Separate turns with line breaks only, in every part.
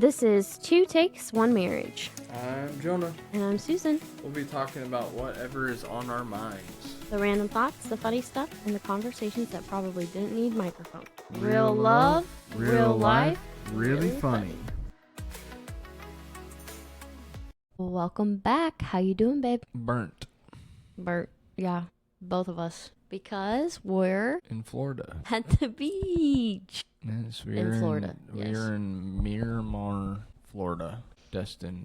This is Two Takes, One Marriage.
I'm Jonah.
And I'm Susan.
We'll be talking about whatever is on our minds.
The random thoughts, the funny stuff, and the conversations that probably didn't need microphones.
Real
love, real life,
really funny.
Welcome back. How you doing, babe?
Burnt.
Yeah, both of us. Because we're
In Florida.
at the beach.
Yes,
In Florida, yes.
We're in Miramar, Florida.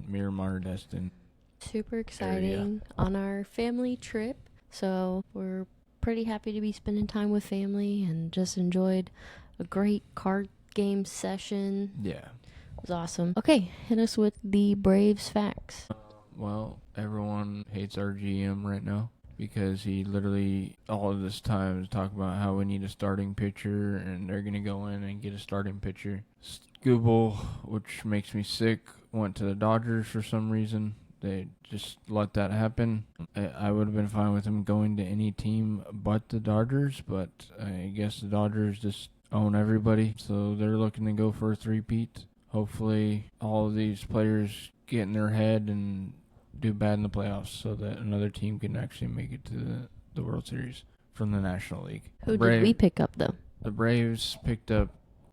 Miramar, Destin.
Super exciting
Area.
on our family trip. So we're pretty happy to be spending time with family and just enjoyed a great card game session.
Yeah.
It was awesome. Okay, hit us with the Braves facts.
Well, everyone hates our GM right now because he literally all of this time is talking about how we need a starting pitcher and they're going to go in and get a starting pitcher. Scooble, which makes me sick, went to the Dodgers for some reason. They just let that happen. I would have been fine with him going to any team but the Dodgers, but I guess the Dodgers just own everybody, so they're looking to go for a three-peat. Hopefully all of these players get in their head and do bad in the playoffs so that another team can actually make it to the World Series from the National League.
Who did we pick up, though?
The Braves picked up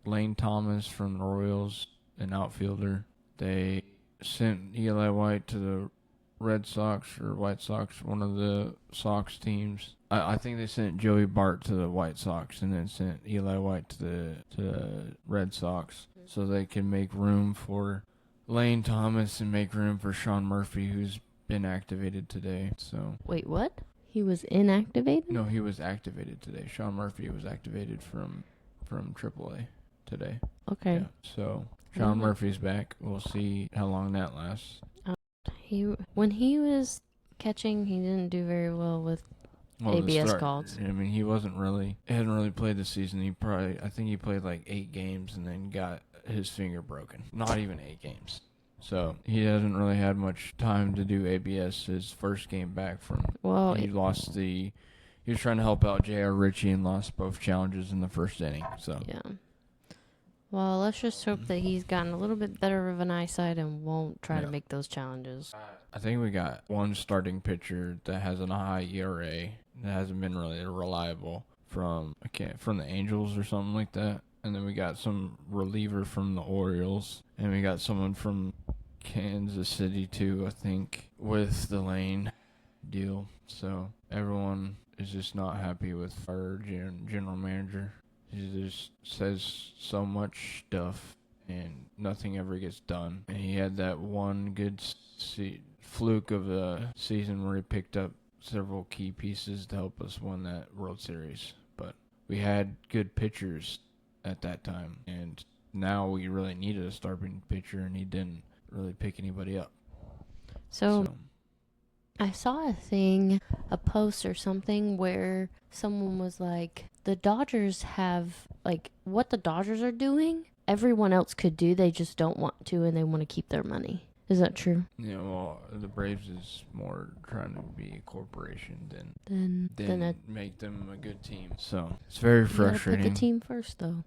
Lane Thomas from the Royals, an outfielder. They sent Eli White to the Red Sox or White Sox, one of the Sox teams. I think they sent Joey Bart to the White Sox and then sent Eli White to the Red Sox so they can make room for Lane Thomas and make room for Sean Murphy, who's been activated today. So
Wait, what? He was inactivated?
no, he was activated today. Sean Murphy was activated from AAA today.
Okay.
Yeah, so Sean Murphy's back. We'll see how long that lasts.
When he was catching, he didn't do very well with ABS calls.
I mean, he hadn't really played this season. I think he played like 8 games and then got his finger broken. Not even 8 games. So he hasn't really had much time to do ABS. His first game back he was trying to help out J.R. Ritchie and lost both challenges in the first inning. So
yeah. Well, let's just hope that he's gotten a little bit better of an eyesight and won't try to make those challenges.
I think we got one starting pitcher that has a high ERA that hasn't been really reliable from the Angels or something like that. And then we got some reliever from the Orioles. And we got someone from Kansas City too, I think, with the Lane deal. So everyone is just not happy with our general manager. He just says so much stuff and nothing ever gets done. And he had that one good fluke of the season where he picked up several key pieces to help us win that World Series. But we had good pitchers at that time, and now we really needed a starting pitcher, and he didn't really pick anybody up.
So I saw a post or something where someone was like, the Dodgers have, like, what the Dodgers are doing, everyone else could do, they just don't want to, and they want to keep their money. Is that true?
Yeah, well, the Braves is more trying to be a corporation
than
make them a good team. So it's very frustrating.
Pick a team first, though.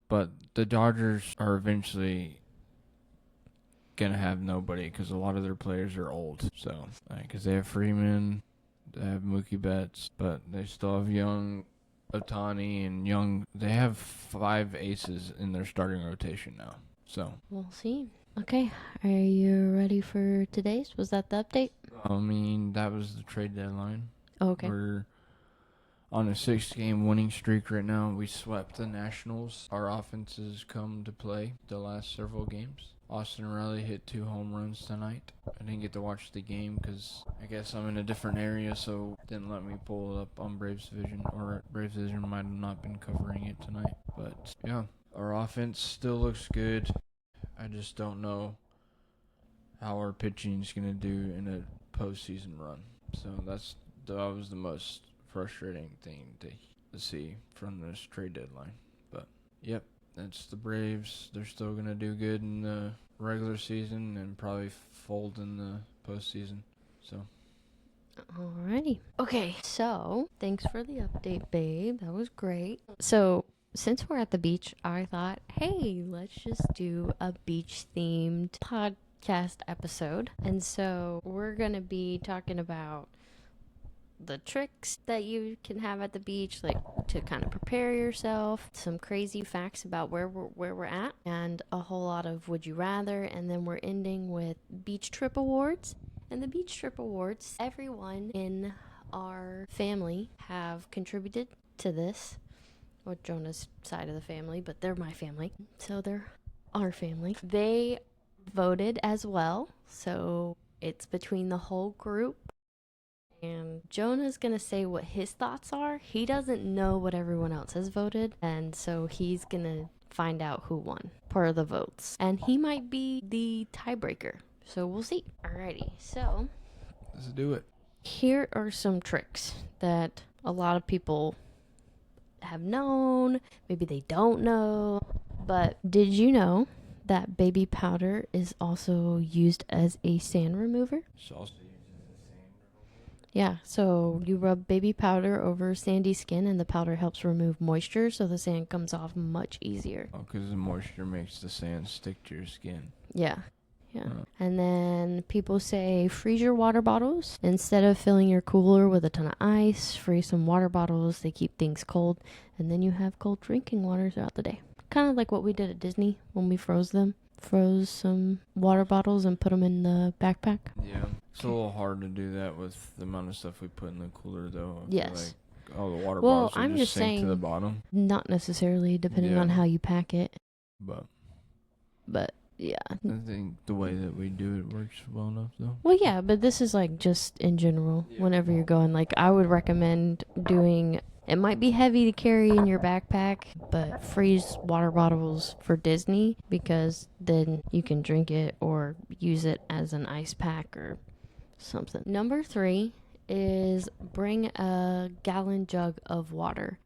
But the Dodgers are eventually gonna have nobody because a lot of their players are old. So because they have Freeman, they have Mookie Betts, but they still have young Ohtani and they have 5 aces in their starting rotation now. So
we'll see. Okay, are you ready for today's? Was that the update?
I mean, that was the trade deadline.
Oh, okay.
We're on a 6-game winning streak right now. We swept the Nationals. Our offenses come to play the last several games. Austin Riley hit 2 home runs tonight. I didn't get to watch the game because I guess I'm in a different area, so didn't let me pull it up on Braves Vision, or Braves Vision might have not been covering it tonight. But yeah, our offense still looks good. I just don't know how our pitching is going to do in a postseason run. So that was the most frustrating thing to see from this trade deadline. But yep, that's the Braves. They're still going to do good in the regular season and probably fold in the postseason. So
alrighty. Okay, so thanks for the update, babe. That was great. So since we're at the beach, I thought, hey, let's just do a beach themed podcast episode. And so we're going to be talking about the tricks that you can have at the beach, like to kind of prepare yourself, some crazy facts about where we're at, and a whole lot of would you rather. And then we're ending with beach trip awards. And the beach trip awards, everyone in our family have contributed to this. Well, Jonah's side of the family, but they're my family, so they're our family. They voted as well, so it's between the whole group. And Jonah's gonna say what his thoughts are. He doesn't know what everyone else has voted, and so he's gonna find out who won per the votes. And he might be the tiebreaker, so we'll see. Alrighty, so
Let's do it.
here are some tricks that a lot of people have known, maybe they don't know, but did you know that baby powder is also used as a sand remover? Yeah, so you rub baby powder over sandy skin and the powder helps remove moisture so the sand comes off much easier.
Oh, because the moisture makes the sand stick to your skin.
Yeah. And then people say freeze your water bottles. Instead of filling your cooler with a ton of ice, freeze some water bottles. They keep things cold. And then you have cold drinking water throughout the day. Kind of like what we did at Disney when we froze them. Froze some water bottles and put them in the backpack.
Yeah. It's a little hard to do that with the amount of stuff we put in the cooler, though. I feel
Yes.
like all the water
Well,
bottles
I'm just
sink
saying,
to the bottom.
not necessarily, depending on how you pack it.
But
Yeah.
I think the way that we do it works well enough, though.
Well, yeah, but this is like just in general, whenever you're going. Like, I would recommend doing, it might be heavy to carry in your backpack, but freeze water bottles for Disney because then you can drink it or use it as an ice pack or something. Number 3 is bring a gallon jug of water.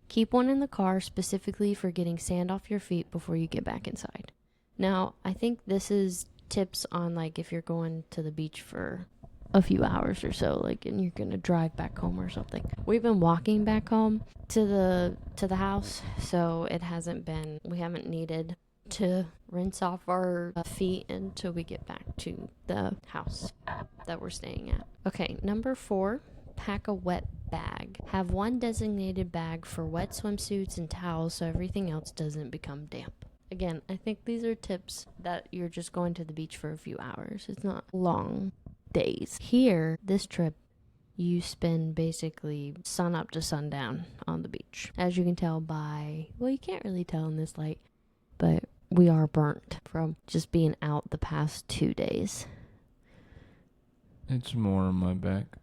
Keep one in the car specifically for getting sand off your feet before you get back inside. Now, I think this is tips on, like, if you're going to the beach for a few hours or so, like, and you're going to drive back home or something. We've been walking back home to the house, so we haven't needed to rinse off our feet until we get back to the house that we're staying at. Okay, number 4, pack a wet bag. Have one designated bag for wet swimsuits and towels so everything else doesn't become damp. Again, I think these are tips that you're just going to the beach for a few hours. It's not long days. Here, this trip, you spend basically sun up to sundown on the beach. As you can tell by, well, you can't really tell in this light, but we are burnt from just being out the past 2 days.
It's more on my back.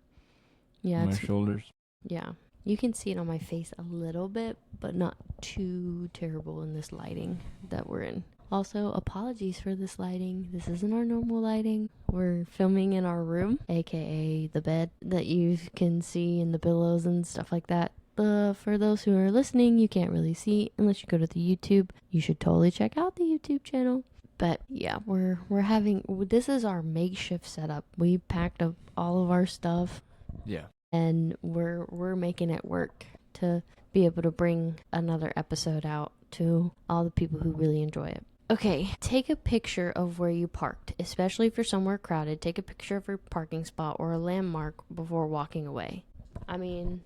Yeah,
my shoulders.
Yeah. You can see it on my face a little bit, but not too terrible in this lighting that we're in. Also, apologies for this lighting. This isn't our normal lighting. We're filming in our room, aka the bed that you can see in the pillows and stuff like that. For those who are listening, you can't really see unless you go to the YouTube. You should totally check out the YouTube channel. But yeah, this is our makeshift setup. We packed up all of our stuff.
Yeah.
And we're making it work to be able to bring another episode out to all the people who really enjoy it. Okay, take a picture of where you parked, especially if you're somewhere crowded. Take a picture of your parking spot or a landmark before walking away. I mean,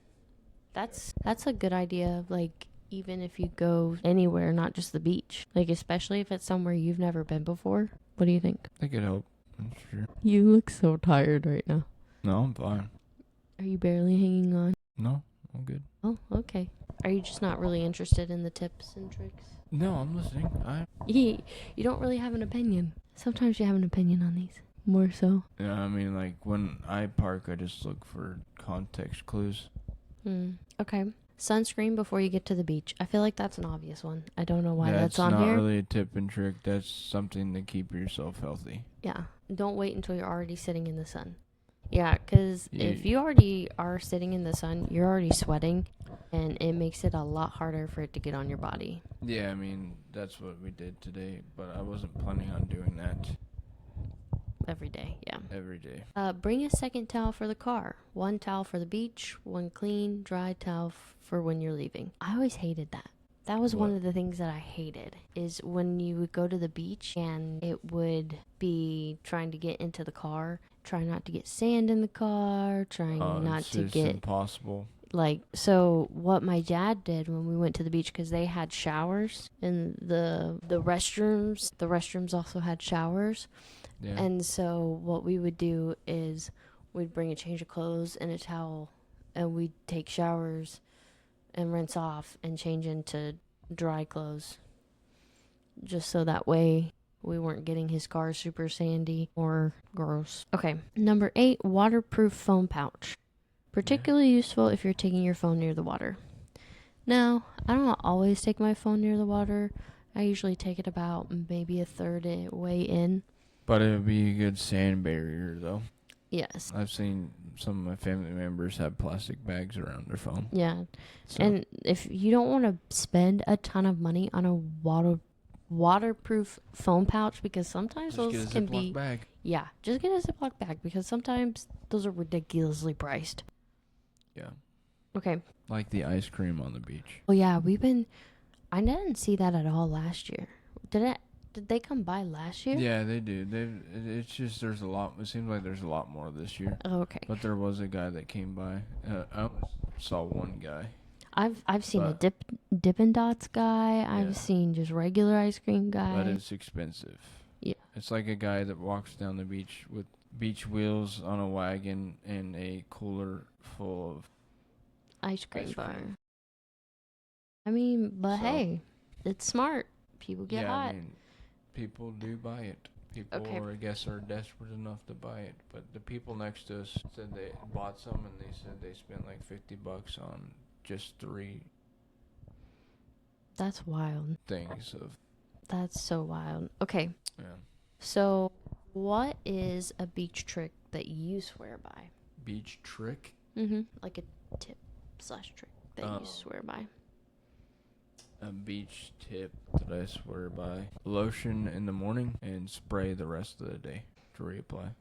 that's a good idea, like, even if you go anywhere, not just the beach. Like, especially if it's somewhere you've never been before. What do you think?
That could help, I'm sure.
You look so tired right now.
No, I'm fine.
Are you barely hanging on?
No, I'm good.
Oh, okay. Are you just not really interested in the tips and tricks?
No, I'm listening.
You don't really have an opinion. Sometimes you have an opinion on these. More so.
Yeah, I mean, like, when I park, I just look for context clues.
Okay. Sunscreen before you get to the beach. I feel like that's an obvious one. I don't know why that's on here.
That's not really a tip and trick. That's something to keep yourself healthy.
Yeah. Don't wait until you're already sitting in the sun. Yeah, because if you already are sitting in the sun, you're already sweating, and it makes it a lot harder for it to get on your body.
Yeah, I mean, that's what we did today, but I wasn't planning on doing that.
Every day, yeah.
Every day.
Bring a second towel for the car. One towel for the beach, one clean, dry towel for when you're leaving. I always hated that. That was one
What?
of the things that I hated, is when you would go to the beach and it would be trying to get into the car, trying not to get sand in the car, trying not
It's
to
just
get,
impossible.
like, so what my dad did when we went to the beach, because they had showers in the restrooms. The restrooms also had showers.
Yeah.
And so what we would do is we'd bring a change of clothes and a towel, and we'd take showers and rinse off and change into dry clothes, just so that way we weren't getting his car super sandy or gross. Okay, number 8, waterproof phone pouch. Particularly useful if you're taking your phone near the water. Now, I don't always take my phone near the water. I usually take it about maybe a third way in.
But it would be a good sand barrier, though.
Yes.
I've seen some of my family members have plastic bags around their phone.
Yeah.
So.
And if you don't want to spend a ton of money on a waterproof phone pouch, because sometimes
Just
those
get a
can
Ziploc
be...
bag.
Yeah, just get a Ziploc bag, because sometimes those are ridiculously priced.
Yeah.
Okay.
Like the ice cream on the beach.
Well, yeah, I didn't see that at all last year. Did they come by last year?
Yeah, they do. It's just there's a lot. It seems like there's a lot more this year.
Okay.
But there was a guy that came by. I only saw one guy.
I've seen a Dippin' Dots guy. I've
Yeah.
seen just regular ice cream guy.
But it's expensive.
Yeah.
It's like a guy that walks down the beach with beach wheels on a wagon and a cooler full of
ice cream
ice
bar.
cream.
I mean, but
So-
hey, it's smart. People get hot.
I mean, people do buy it. People,
Okay.
I guess, are desperate enough to buy it. But the people next to us said they bought some, and they said they spent like $50 on just 3
That's wild.
things of.
That's so wild. Okay,
Yeah.
so what is a beach trick that you swear by?
Beach trick.
Like a tip/trick that you swear by.
A beach tip that I swear by. Lotion in the morning and spray the rest of the day to reapply.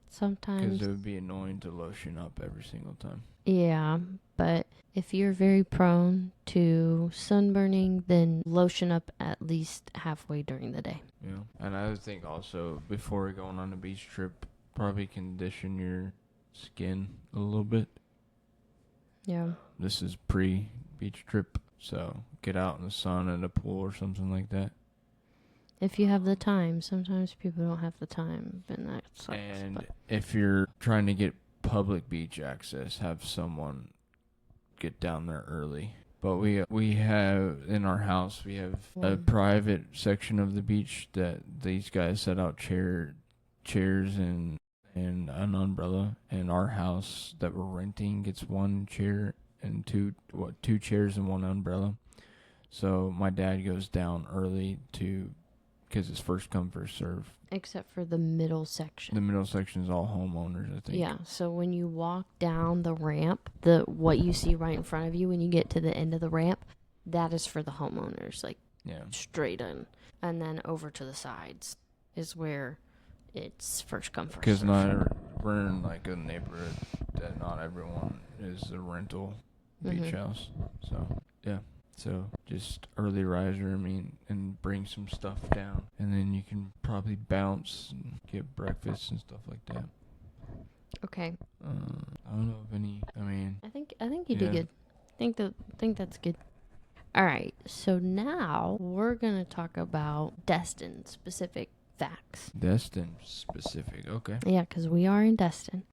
Sometimes.
Because it would be annoying to lotion up every single time.
Yeah, but if you're very prone to sunburning, then lotion up at least halfway during the day.
Yeah. And I would think also, before going on a beach trip, probably condition your skin a little bit.
Yeah.
This is pre-beach trip, so get out in the sun at a pool or something like that.
If you have the time. Sometimes people don't have the time, and that sucks.
And
but
if you're trying to get public beach access, have someone get down there early. But we have in our house, we have a private section of the beach that these guys set out chairs and an umbrella. And our house that we're renting gets 1 chair and 2 chairs and 1 umbrella. So my dad goes down early because it's first come first serve.
except for the middle section.
The middle section is all homeowners, I think.
Yeah, so when you walk down the ramp, what you see right in front of you when you get to the end of the ramp, that is for the homeowners, like straight in. And then over to the sides is where it's first come first serve.
Because we're in like a neighborhood that not everyone is a rental beach house. So, yeah. So just early riser, and bring some stuff down. And then you can probably bounce and get breakfast and stuff like that.
Okay.
I don't know if any,
I think you did good. Think that's good. All right. So now we're going to talk about Destin specific facts.
Destin specific, okay.
Yeah, because we are in Destin.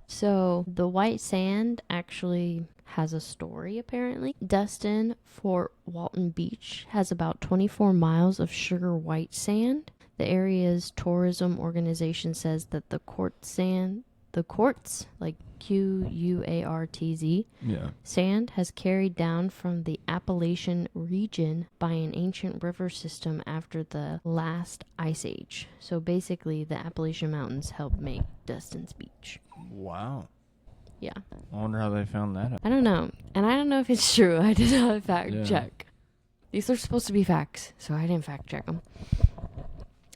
So the white sand actually has a story, apparently. Destin, Fort Walton Beach, has about 24 miles of sugar white sand. The area's tourism organization says that the quartz, like Quartz, sand has carried down from the Appalachian region by an ancient river system after the last ice age. So basically, the Appalachian Mountains helped make Destin's beach.
Wow.
Yeah.
I wonder how they found that out.
I don't know. And I don't know if it's true. I did not fact check. These are supposed to be facts, so I didn't fact check them.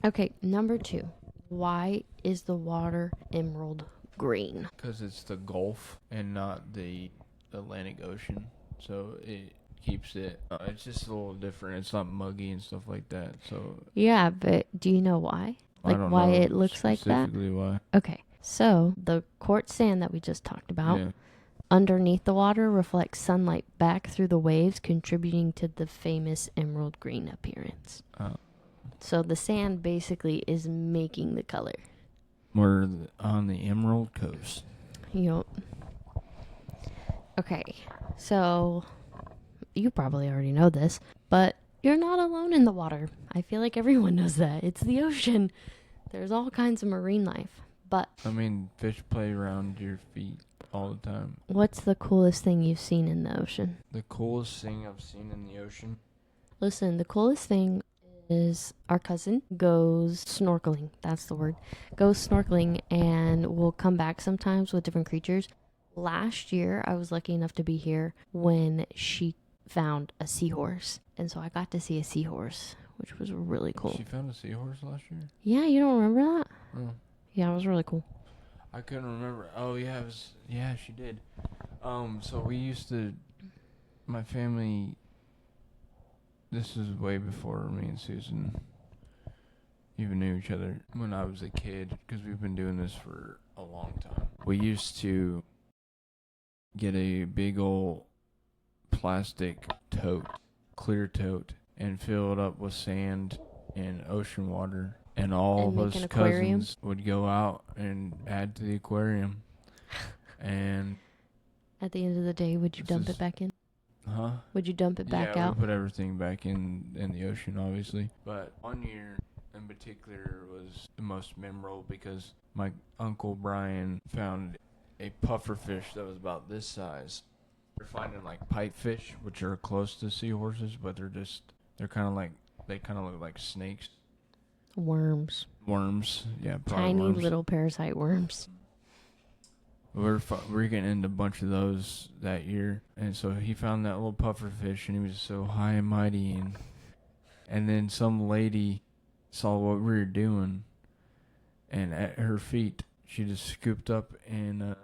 Okay, number 2. Why is the water emerald green?
Because it's the Gulf and not the Atlantic Ocean. So it keeps it. It's just a little different. It's not muggy and stuff like that. So
Yeah, but do you know why?
I
Like
don't
why
know
it looks like that?
specifically why.
Okay, so the quartz sand that we just talked about
Yeah.
underneath the water reflects sunlight back through the waves, contributing to the famous emerald green appearance. So the sand basically is making the color.
We're on the Emerald Coast.
Yup. Okay, so you probably already know this, but you're not alone in the water. I feel like everyone knows that. It's the ocean. There's all kinds of marine life. But
I mean, fish play around your feet all the time.
what's the coolest thing you've seen in the ocean?
The coolest thing I've seen in the ocean?
Listen, the coolest thing is our cousin goes snorkeling. That's the word. Goes snorkeling and will come back sometimes with different creatures. Last year, I was lucky enough to be here when she found a seahorse. And so I got to see a seahorse, which was really cool.
She found a seahorse last year?
Yeah, you don't remember that?
Oh.
Yeah, it was really cool.
I couldn't remember. Oh, yeah, she did. So we used to, my family, this is way before me and Susan even knew each other, when I was a kid, because we've been doing this for a long time. We used to get a big old plastic tote, clear tote, and fill it up with sand and ocean water. And all
And
of
make
us
an aquarium?
cousins would go out and add to the aquarium. And
At the end of the day, would you
This
dump
is-
it back in?
huh?
Would you dump it back
Yeah,
out?
we put everything back in the ocean, obviously. But one year in particular was the most memorable because my Uncle Brian found a puffer fish that was about this size. We're finding like pipefish, which are close to seahorses, but they're kind of like, they kind of look like snakes.
Worms.
Worms, yeah, probably
Tiny
worms.
little parasite worms.
We're getting into a bunch of those that year, and so he found that little puffer fish, and he was so high and mighty, and then some lady saw what we were doing, and at her feet, she just scooped up in a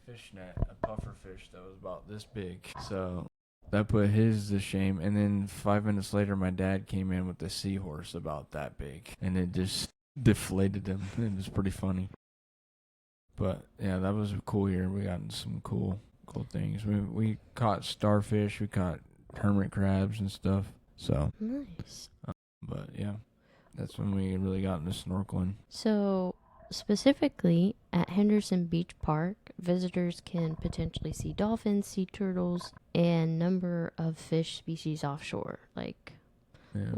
fish net a puffer fish that was about this big. So that put his to shame, and then 5 minutes later, my dad came in with a seahorse about that big, and it just deflated him. It was pretty funny. But yeah, that was a cool year. We got some cool things. We caught starfish, we caught hermit crabs and stuff. So,
Nice.
but yeah, that's when we really got into snorkeling.
So, specifically at Henderson Beach Park, visitors can potentially see dolphins, sea turtles, and number of fish species offshore, like
Yeah.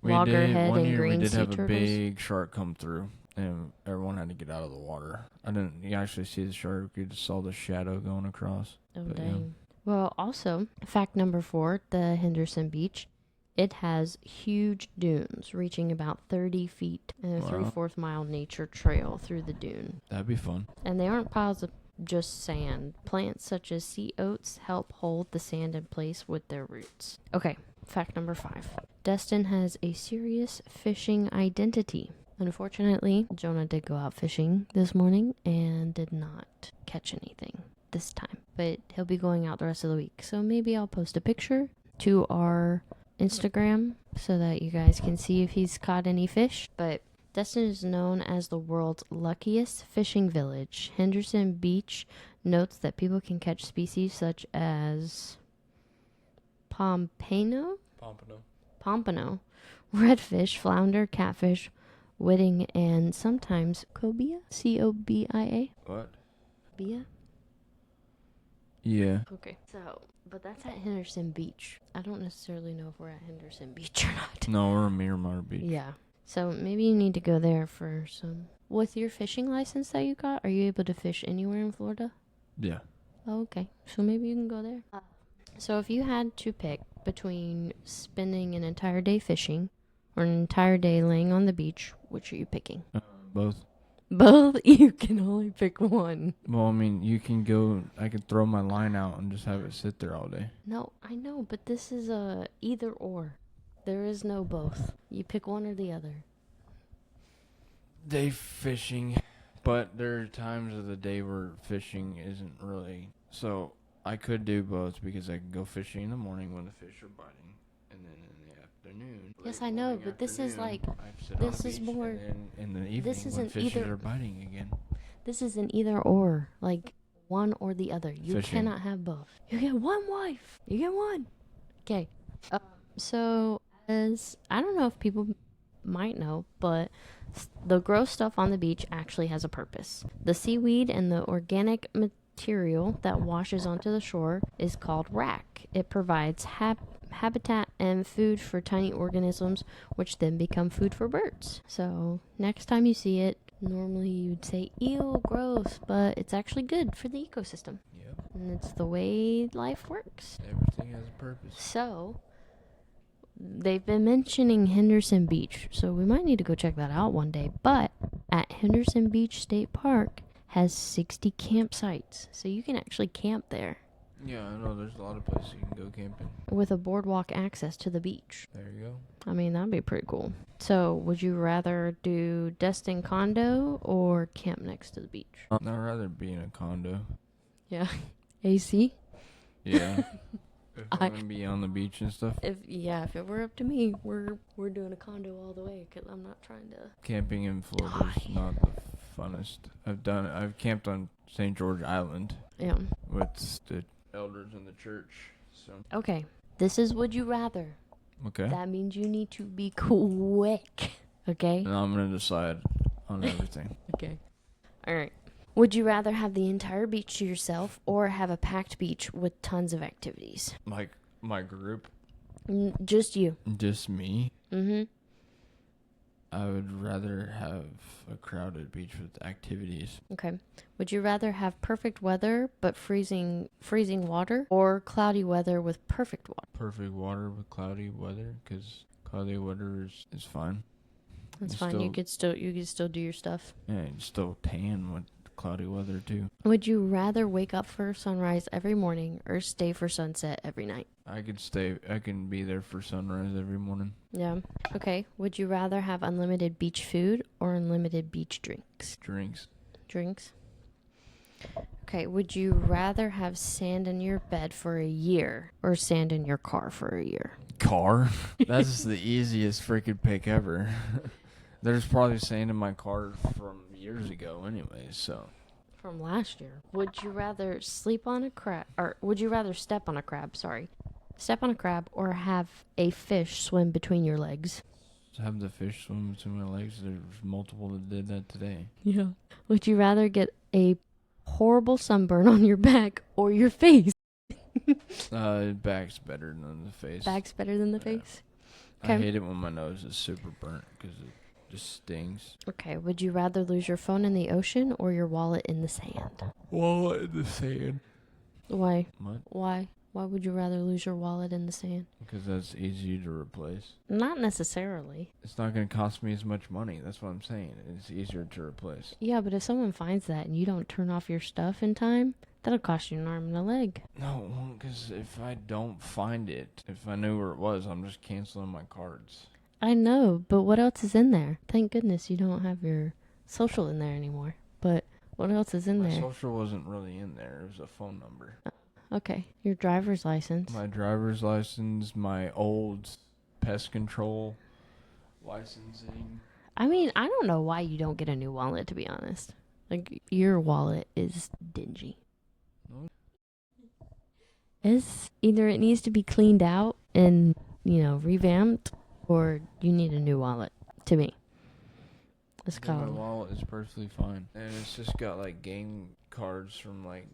loggerhead
One
and
year we
green
did
sea
have
turtles.
a big shark come through, and everyone had to get out of the water. I didn't actually see the shark. You just saw the shadow going across.
Oh,
But,
dang.
yeah.
Well, also, fact number 4, the Henderson Beach. It has huge dunes reaching about 30 feet and a
Wow.
3/4 mile nature trail through the dune.
That'd be fun.
And they aren't piles of just sand. Plants such as sea oats help hold the sand in place with their roots. Okay, fact number 5. Destin has a serious fishing identity. Unfortunately, Jonah did go out fishing this morning and did not catch anything this time. But he'll be going out the rest of the week. So maybe I'll post a picture to our Instagram so that you guys can see if he's caught any fish. But Destin is known as the world's luckiest fishing village. Henderson Beach notes that people can catch species such as pompano, redfish, flounder, catfish, whiting, and sometimes cobia, C-O-B-I-A.
What?
Bia?
Yeah.
Okay. So, but that's at Henderson Beach. I don't necessarily know if we're at Henderson Beach or not.
No, we're in Miramar Beach.
Yeah. So maybe you need to go there for some. With your fishing license that you got, are you able to fish anywhere in Florida?
Yeah.
Oh, okay. So maybe you can go there. So if you had to pick between spending an entire day fishing or an entire day laying on the beach, which are you picking?
Both.
Both? You can only pick one.
Well, I mean, you can go. I could throw my line out and just have it sit there all day.
No, I know, but this is a either or. There is no both. You pick one or the other.
Day fishing, but there are times of the day where fishing isn't really. So I could do both because I can go fishing in the morning when the fish are biting, and then in the afternoon.
Yes,
late
I know,
morning,
but this is
afternoon,
like,
I sit on
this
the
is
beach,
more,
and then in the evening
this
when
isn't
fishes
either,
are biting again.
this is an either or, like one or the other. You
Fishing.
cannot have both. You get one wife. You get one. Okay. So, as I don't know if people might know, but the gross stuff on the beach actually has a purpose. The seaweed and the organic material that washes onto the shore is called rack. It provides habitat and food for tiny organisms, which then become food for birds. So, next time you see it, normally you'd say, ew, gross, but it's actually good for the ecosystem.
Yep.
And it's the way life works.
Everything has a purpose.
So, they've been mentioning Henderson Beach, so we might need to go check that out one day. But at Henderson Beach State Park has 60 campsites, so you can actually camp there
Yeah, I know. There's a lot of places you can go camping.
with a boardwalk access to the beach.
There you go.
I mean, that'd be pretty cool. So, would you rather do Destin condo or camp next to the beach?
I'd rather be in a condo.
Yeah. AC?
Yeah. If I'm gonna be on the beach and stuff.
If it were up to me, we're doing a condo all the way, because I'm not trying to.
Camping in Florida is not the funnest. I've camped on St. George Island
Yeah.
with the elders in the church. So
Okay. This is would you rather.
okay.
That means you need to be quick. Okay?
And I'm gonna decide on everything.
Okay. All right. Would you rather have the entire beach to yourself or have a packed beach with tons of activities?
Like my group,
Just you.
just me.
Mm-hmm.
I would rather have a crowded beach with activities.
Okay. Would you rather have perfect weather but freezing water or cloudy weather with perfect water?
Perfect water with cloudy weather, because cloudy weather is fine.
That's
You
fine. You could still do your stuff.
Yeah, you still tan with cloudy weather too.
Would you rather wake up for sunrise every morning or stay for sunset every night?
I can be there for sunrise every morning.
Yeah. Okay. Would you rather have unlimited beach food or unlimited beach drinks?
Drinks.
Okay. Would you rather have sand in your bed for a year or sand in your car for a year?
Car? That's the easiest freaking pick ever. There's probably sand in my car from years ago anyway, so.
From last year. Would you rather sleep on a crab, or would you rather step on a crab, step on a crab or have a fish swim between your legs?
Have the fish swim between my legs. There's multiple that did that today.
Yeah. Would you rather get a horrible sunburn on your back or your face?
Back's better than the face.
Back's better than the face?
I
Okay.
hate it when my nose is super burnt because it just stings.
Okay. Would you rather lose your phone in the ocean or your wallet in the sand?
Wallet in the sand.
Why?
What?
Why? Why would you rather lose your wallet in the sand?
Because that's easy to replace.
Not necessarily.
It's not going to cost me as much money. That's what I'm saying. It's easier to replace.
Yeah, but if someone finds that and you don't turn off your stuff in time, that'll cost you an arm and a leg.
No, because if I don't find it, if I knew where it was, I'm just canceling my cards.
I know, but what else is in there? Thank goodness you don't have your social in there anymore. But what else is in
My
there?
social wasn't really in there. It was a phone number.
Okay, your driver's license.
My driver's license, my old pest control licensing.
I mean, I don't know why you don't get a new wallet, to be honest. Like, your wallet is dingy.
No.
It's either it needs to be cleaned out and, revamped, or you need a new wallet, to me. It's
Yeah, my
called...
wallet is perfectly fine. And it's just got like game cards from like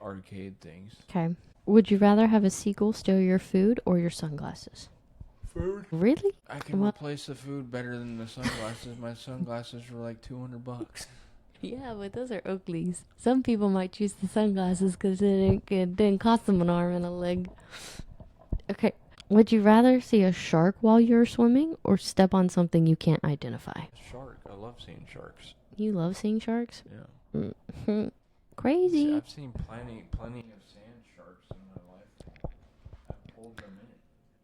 arcade things.
Okay. Would you rather have a seagull steal your food or your sunglasses?
Food?
Really?
I can
What?
replace the food better than the sunglasses. My sunglasses were like $200.
Yeah, but those are Oakleys. Some people might choose the sunglasses because it didn't cost them an arm and a leg. Okay. Would you rather see a shark while you're swimming or step on something you can't identify?
Shark. I love seeing sharks.
You love seeing sharks?
Yeah.
Crazy.
I've seen plenty of sand sharks in my life. I've pulled them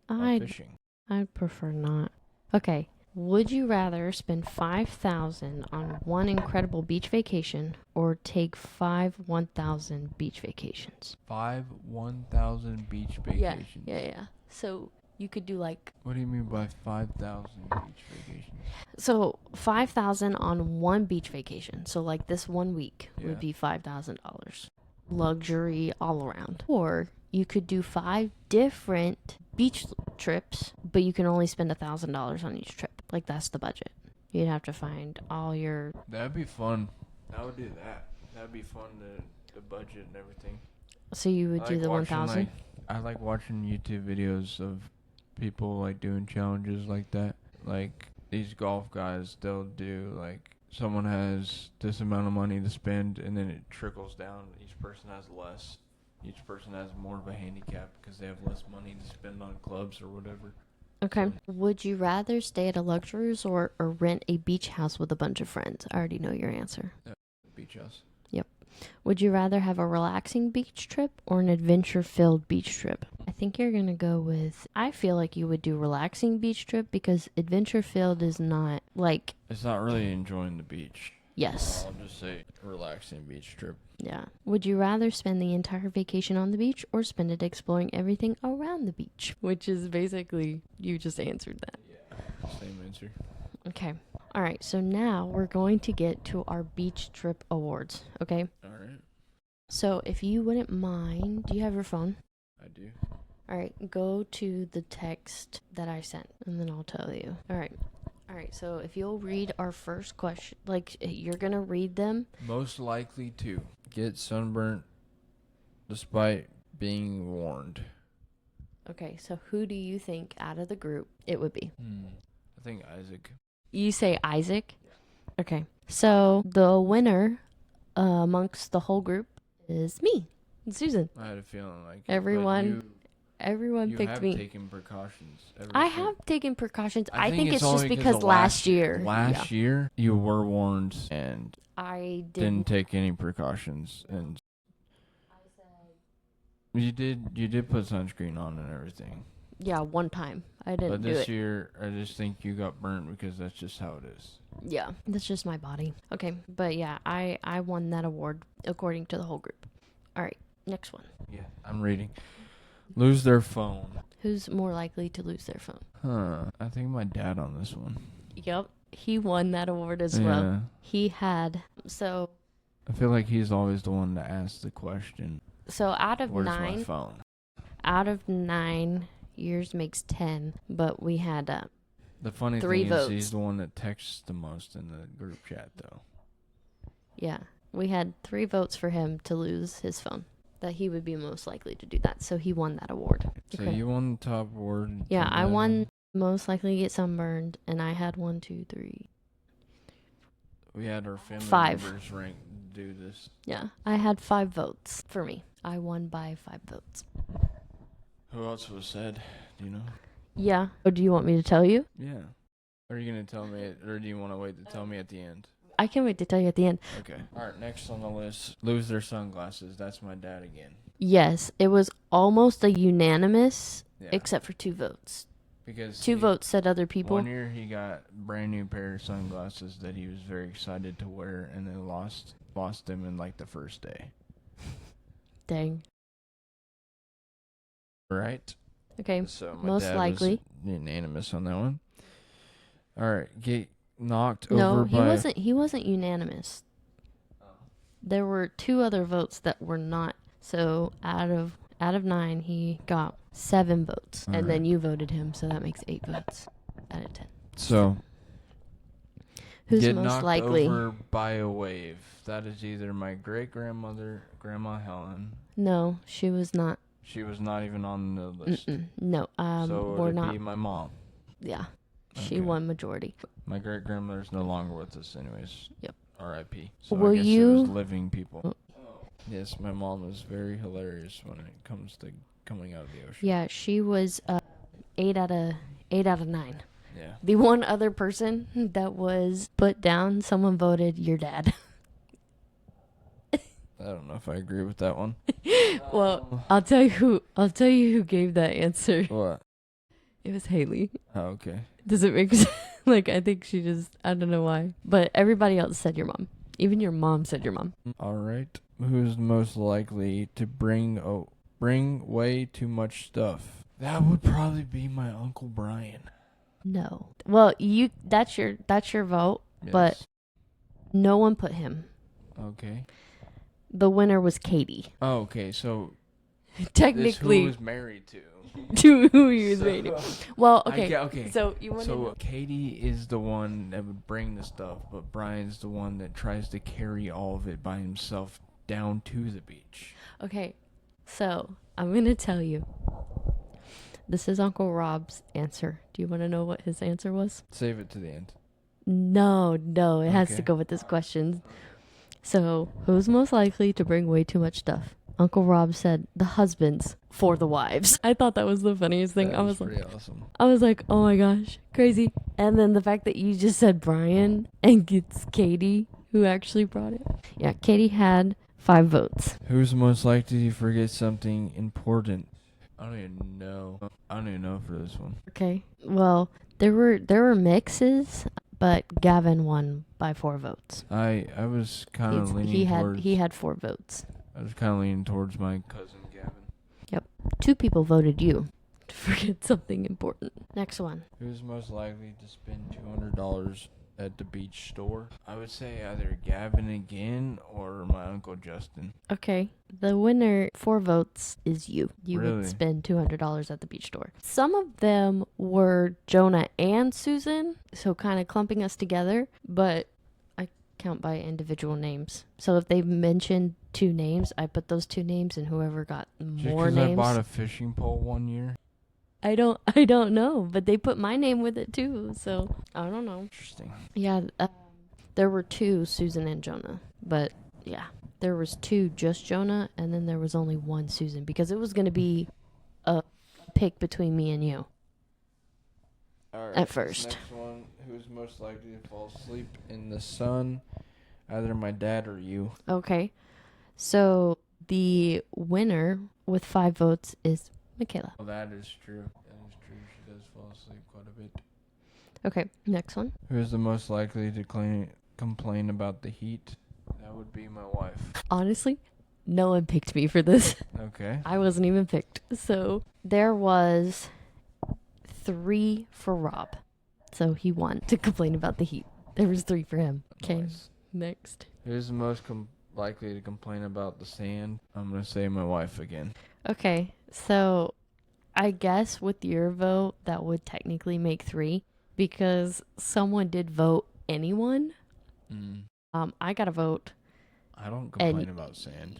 in. While fishing.
I'd prefer not. Okay. Would you rather spend $5,000 on one incredible beach vacation or take 1,000 beach vacations?
1,000 beach vacations.
Yeah. So you could do like
What do you mean by 5,000 beach vacations?
5,000 on one beach vacation. So like this 1 week
Yeah.
would be $5,000. Luxury all around. Or you could do 5 different beach trips, but you can only spend $1,000 on each trip. Like that's the budget. You'd have to find all your.
That'd be fun. I would do that. That'd be fun, the budget and everything.
So you would do the 1,000.
I like watching YouTube videos of people like doing challenges like that. Like these golf guys, they'll do like someone has this amount of money to spend, and then it trickles down. Each person has less. Each person has more of a handicap because they have less money to spend on clubs or whatever.
Okay. Would you rather stay at a luxury resort or rent a beach house with a bunch of friends? I already know your answer.
Beach house.
Yep. Would you rather have a relaxing beach trip or an adventure-filled beach trip? I think you're going to go with... I feel like you would do relaxing beach trip because adventure-filled is not like...
It's not really enjoying the beach.
Yes.
I'll just say relaxing beach trip.
Yeah. Would you rather spend the entire vacation on the beach or spend it exploring everything around the beach? Which is basically, you just answered that.
Yeah, same answer.
Okay. All right. So now we're going to get to our beach trip awards. Okay.
All right.
So if you wouldn't mind, do you have your phone?
I do.
All right. Go to the text that I sent and then I'll tell you. All right. So if you'll read our first question, like you're going to read them.
Most likely to get sunburnt despite being warned.
Okay. So who do you think out of the group it would be?
I think Isaac.
You say Isaac? Okay. So the winner amongst the whole group is me, Susan.
I had a feeling like
Everyone
you
picked
have
me.
taken precautions.
I have taken precautions. I think it's
only
just because last year.
Last year you were warned and
I
didn't take any precautions, and you did put sunscreen on and everything.
Yeah, one time. I didn't
But
do
this
it.
year I just think you got burnt because that's just how it is.
Yeah, that's just my body. Okay, but yeah, I won that award according to the whole group. All right, next one.
Yeah, I'm reading. Lose their phone.
Who's more likely to lose their phone?
I think my dad on this one.
Yep, he won that award as well. He had
I feel like he's always the one to ask the question.
So out of
Where's my phone?
Out of 9, yours makes 10, but we had
The funny
3
thing
votes.
is he's the one that texts the most in the group chat, though.
Yeah, we had 3 votes for him to lose his phone. That he would be most likely to do that, so he won that award.
So you won the top award.
Yeah, I won most likely to get sunburned, and I had 1, 2, 3.
We had our family
5
members rank do this.
Yeah, I had 5 votes for me. I won by 5 votes.
Who else was said? Do you know?
Yeah. Or do you want me to tell you?
Yeah. Are you gonna tell me, or do you want to wait to tell me at the end?
I can't wait to tell you at the end.
Okay. All right. Next on the list, lose their sunglasses. That's my dad again.
Yes, it was almost a unanimous,
Yeah.
except for 2 votes.
Because
2 votes said other people.
One year he got a brand new pair of sunglasses that he was very excited to wear, and then lost them in like the first day.
Dang.
Right.
Okay.
So my
most
dad
likely.
was unanimous on that one. All right. Get knocked
No,
over
he
by.
wasn't. He wasn't unanimous. There were 2 other votes that were not. So out of 9, he got 7 votes,
All
and then
right.
you voted him, so that makes 8 votes out of 10.
So.
Who's
Get
most
knocked
likely?
over by a wave. That is either my great-grandmother, Grandma Helen.
No, she was not.
She was not even on the list.
No,
So
we're
it'd
not.
be my mom.
Yeah, she
Okay.
won majority.
My great-grandmother's no longer with us anyways.
Yep.
R.I.P. So
Will
I guess
you-
it was living people. Yes, my mom is very hilarious when it comes to coming out of the ocean.
Yeah, she was 8 out of 9.
Yeah.
The one other person that was put down, someone voted your dad.
I don't know if I agree with that one.
Well, I'll tell you who gave that answer.
What?
It was Haley.
Oh, okay.
Does it make sense? Like, I think she just, I don't know why. But everybody else said your mom. Even your mom said your mom.
All right. Who's most likely to bring way too much stuff? That would probably be my Uncle Brian.
No. Well, that's your vote,
Yes.
but no one put him.
Okay.
The winner was Katie.
Oh, okay. So
Technically,
who was married to?
to who he was married. Well, okay.
Okay.
So you want to know?
Katie is the one that would bring the stuff, but Brian's the one that tries to carry all of it by himself down to the beach.
Okay. So I'm gonna tell you. This is Uncle Rob's answer. Do you want to know what his answer was?
Save it to the end.
No, it has to
Okay.
go with this question. So, who's most likely to bring way too much stuff? Uncle Rob said the husbands for the wives. I thought that was the funniest thing.
That
I
was
was
pretty
like,
awesome.
I was like, oh my gosh, crazy. And then the fact that you just said Brian and it's Katie who actually brought it. Yeah, Katie had 5 votes.
Who's most likely to forget something important? I don't even know. I don't even know for this one.
Okay. Well, there were mixes, but Gavin won by 4 votes.
I was kind of leaning towards.
He had 4 votes.
I was kind of leaning towards my cousin Gavin.
2 people voted you to forget something important. Next one.
Who's most likely to spend $200 at the beach store? I would say either Gavin again or my Uncle Justin.
Okay. The winner, 4 votes, is you. You
Really?
would spend $200 at the beach store. Some of them were Jonah and Susan, so kind of clumping us together, but I count by individual names. So if they mentioned 2 names, I put those 2 names, and whoever got more
Just 'cause
names.
I bought a fishing pole one year.
I don't know, but they put my name with it too, so I don't know.
Interesting.
Yeah, there were 2, Susan and Jonah, but yeah, there was 2 just Jonah, and then there was only 1 Susan, because it was going to be a pick between me and you.
All right.
At first.
Next one. Who's most likely to fall asleep in the sun? Either my dad or you.
Okay, so the winner with 5 votes is Michaela.
Well, that is true. That is true. She does fall asleep quite a bit.
Okay, next one.
Who is the most likely to complain about the heat? That would be my wife.
Honestly, no one picked me for this.
Okay.
I wasn't even picked. So there was 3 for Rob. So he won to complain about the heat. There was 3 for him. Okay,
Nice.
next.
Who's the most likely to complain about the sand? I'm going to say my wife again.
Okay, so I guess with your vote, that would technically make 3 because someone did vote anyone. I got a vote.
I don't complain about sand.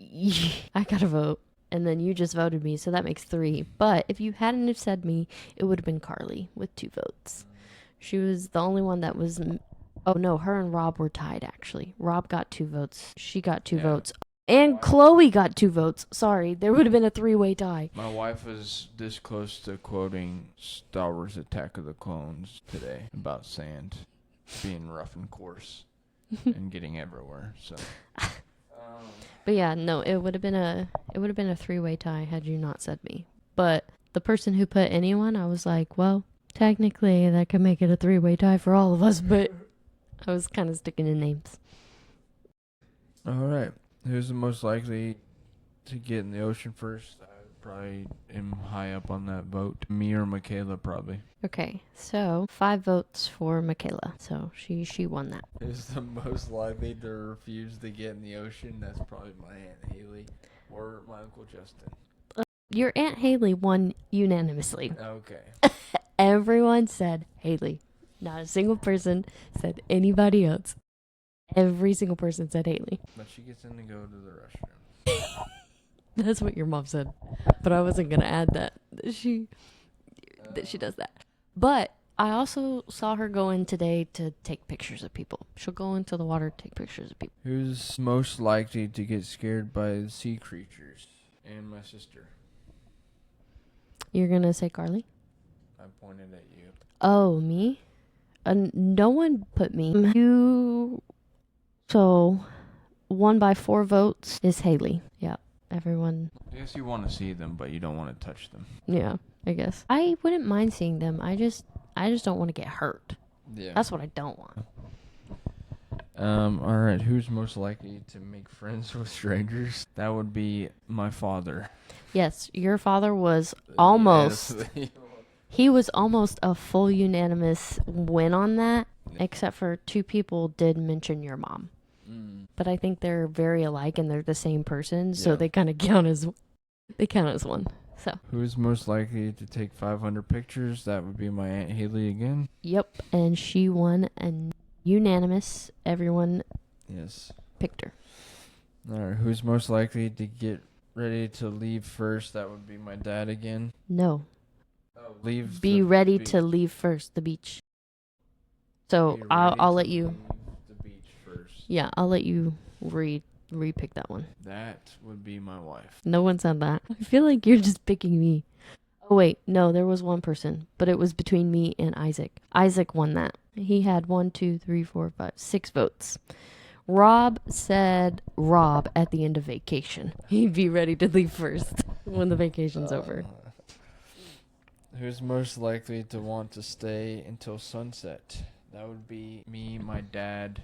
I got a vote. And then you just voted me, so that makes 3. But if you hadn't have said me, it would have been Carly with 2 votes. She was the only one that was... Oh, no, her and Rob were tied, actually. Rob got 2 votes. She got 2 votes. And Chloe got 2 votes. Sorry, there would have been a 3-way tie.
My wife was this close to quoting Star Wars Attack of the Clones today about sand being rough and coarse and getting everywhere. So,
But yeah, no, it would have been a 3-way tie had you not said me. But the person who put anyone, I was like, well, technically that could make it a 3-way tie for all of us, but I was kind of sticking to names.
all right. Who's the most likely to get in the ocean first? I probably am high up on that vote. Me or Michaela, probably.
Okay, so 5 votes for Michaela. So she won that.
Who's the most likely to refuse to get in the ocean? That's probably my Aunt Haley or my Uncle Justin.
Your Aunt Haley won unanimously.
Okay.
Everyone said Haley. Not a single person said anybody else. Every single person said Haley.
But she gets in to go to the restroom.
That's what your mom said. But I wasn't going to add that she does that. But I also saw her go in today to take pictures of people. She'll go into the water to take pictures of people.
Who's most likely to get scared by sea creatures? And my sister.
You're going to say Carly?
I pointed at you.
Oh, me? No one put me. So, 1 by 4 votes is Haley. Yeah, everyone.
I guess you want to see them, but you don't want to touch them.
Yeah, I guess. I wouldn't mind seeing them. I just don't want to get hurt.
Yeah.
That's what I don't want.
All right. Who's most likely to make friends with strangers? That would be my father.
Yes, your father was almost. He was almost a full unanimous win on that, except for 2 people did mention your mom. But I think they're very alike and they're the same person, so they kind of count as one. So.
Who's most likely to take 500 pictures? That would be my Aunt Haley again.
Yep, and she won a unanimous. Everyone picked her.
All right. Who's most likely to get ready to leave first? That would be my dad again.
No.
Oh,
be ready to leave first, the beach. So I'll let you.
The beach first.
Yeah, I'll let you repick that one.
That would be my wife.
No one said that. I feel like you're just picking me. Oh wait, no, there was one person, but it was between me and Isaac. Isaac won that. He had 6 votes. Rob said at the end of vacation. He'd be ready to leave first when the vacation's over.
Who's most likely to want to stay until sunset? That would be me, my dad,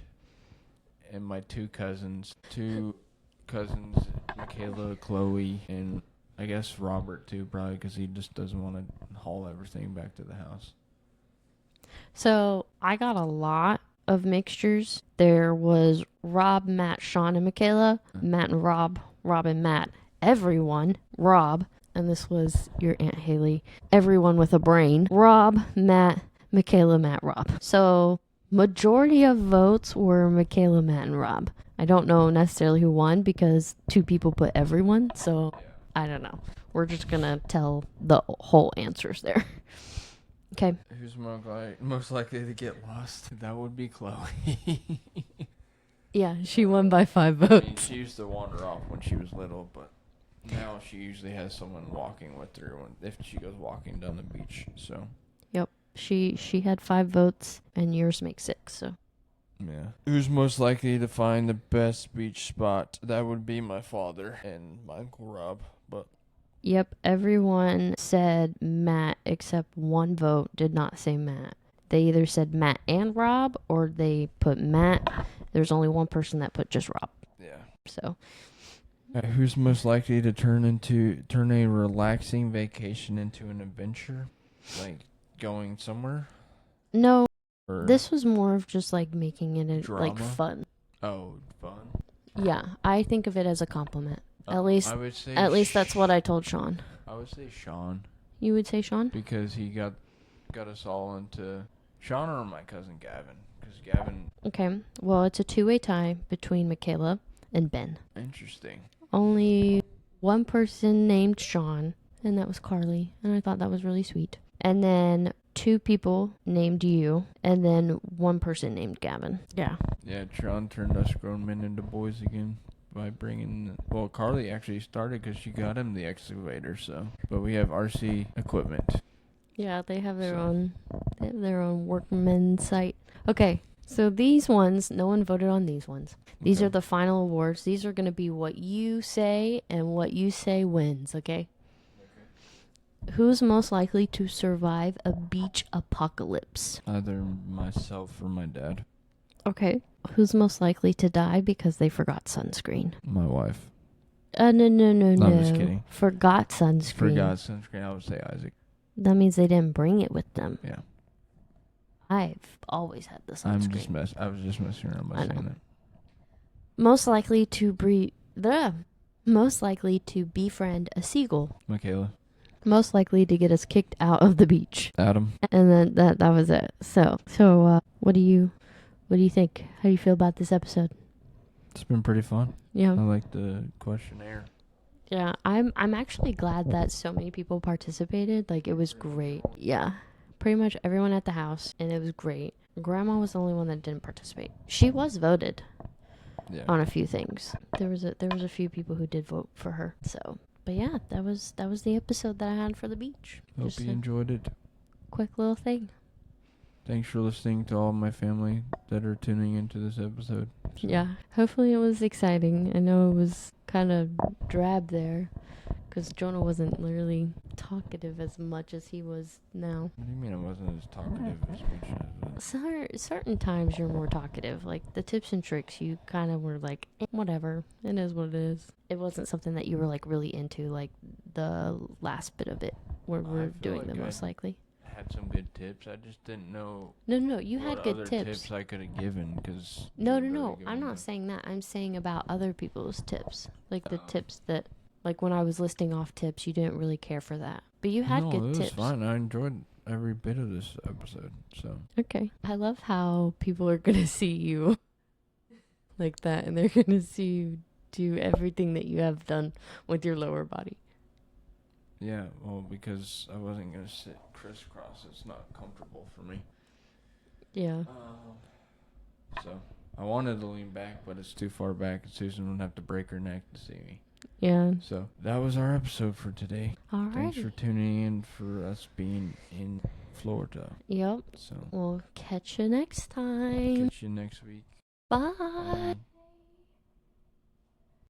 and my 2 cousins. 2 cousins, Michaela, Chloe, and I guess Robert too, probably because he just doesn't want to haul everything back to the house.
So I got a lot of mixtures. There was Rob, Matt, Sean, and Michaela. Matt and Rob, Rob and Matt. Everyone, Rob, and this was your Aunt Haley. Everyone with a brain. Rob, Matt, Michaela, Matt, Rob. So majority of votes were Michaela, Matt, and Rob. I don't know necessarily who won because 2 people put everyone. So I don't know. We're just going to tell the whole answers there. Okay.
Who's most likely to get lost? That would be Chloe.
Yeah, she won by 5 votes.
I mean, she used to wander off when she was little, but now she usually has someone walking with her if she goes walking down the beach. So.
Yep. She had 5 votes, and yours makes 6. So.
Yeah. Who's most likely to find the best beach spot? That would be my father and my Uncle Rob. But.
Yep, everyone said Matt except 1 vote did not say Matt. They either said Matt and Rob or they put Matt. There's only 1 person that put just Rob.
Yeah.
So.
Who's most likely to turn a relaxing vacation into an adventure? Like going somewhere?
No,
or
this was more of just like making it like
drama?
fun.
Oh, fun.
Yeah, I think of it as a compliment. At least
I would say
that's what I told Sean.
I would say Sean.
You would say Sean?
Because he got us all into Sean or my cousin Gavin. Because Gavin.
Okay, well, it's a 2-way tie between Michaela and Ben.
Interesting.
Only 1 person named Sean, and that was Carly, and I thought that was really sweet. And then 2 people named you, and then 1 person named Gavin. Yeah.
Yeah, Sean turned us grown men into boys again by bringing. Well, Carly actually started because she got him the excavator. So, but we have RC equipment.
Yeah, they have their own. They have their own workman site. Okay, so these ones, no one voted on these ones. These are the final awards. These are going to be what you say, and what you say wins. Okay. Who's most likely to survive a beach apocalypse?
Either myself or my dad.
Okay. Who's most likely to die because they forgot sunscreen?
My wife.
No.
I'm just kidding.
Forgot sunscreen.
Forgot sunscreen. I would say Isaac.
That means they didn't bring it with them.
Yeah.
I've always had the sunscreen.
I was just messing around by saying that.
Most likely to befriend a seagull.
Michaela.
Most likely to get us kicked out of the beach.
Adam.
And then that was it. So what do you think? How do you feel about this episode?
It's been pretty fun.
Yeah.
I like the questionnaire.
Yeah, I'm actually glad that so many people participated. Like, it was great. Yeah. Pretty much everyone at the house, and it was great. Grandma was the only one that didn't participate. She was voted on a few things. There was a few people who did vote for her. So, but yeah, that was the episode that I had for the beach.
Hope
Just
you enjoyed it.
Quick little thing.
Thanks for listening to all my family that are tuning into this episode.
So. Yeah, hopefully it was exciting. I know it was kind of drab there because Jonah wasn't really talkative as much as he was now.
What do you mean I wasn't as talkative as much as
Certain times you're more talkative. Like the tips and tricks, you kind of were like, whatever. It is what it is. It wasn't something that you were like really into, like the last bit of it where we're doing the most likely.
Had some good tips. I just didn't know.
No, you had good
other
tips
I could have given because.
No. I'm not saying that. I'm saying about other people's tips, like the tips that, like when I was listing off tips, you didn't really care for that, but you had good tips.
No, it was fine. I enjoyed every bit of this episode. So
okay, I love how people are gonna see you like that, and they're gonna see you do everything that you have done with your lower body.
Yeah, well, because I wasn't going to sit crisscross. It's not comfortable for me.
Yeah.
So, I wanted to lean back, but it's too far back, and Susan would have to break her neck to see me.
Yeah.
So, that was our episode for today.
All right.
Thanks for tuning in for us being in Florida.
Yep.
So,
we'll catch you next time.
Catch you next week.
Bye.
Bye.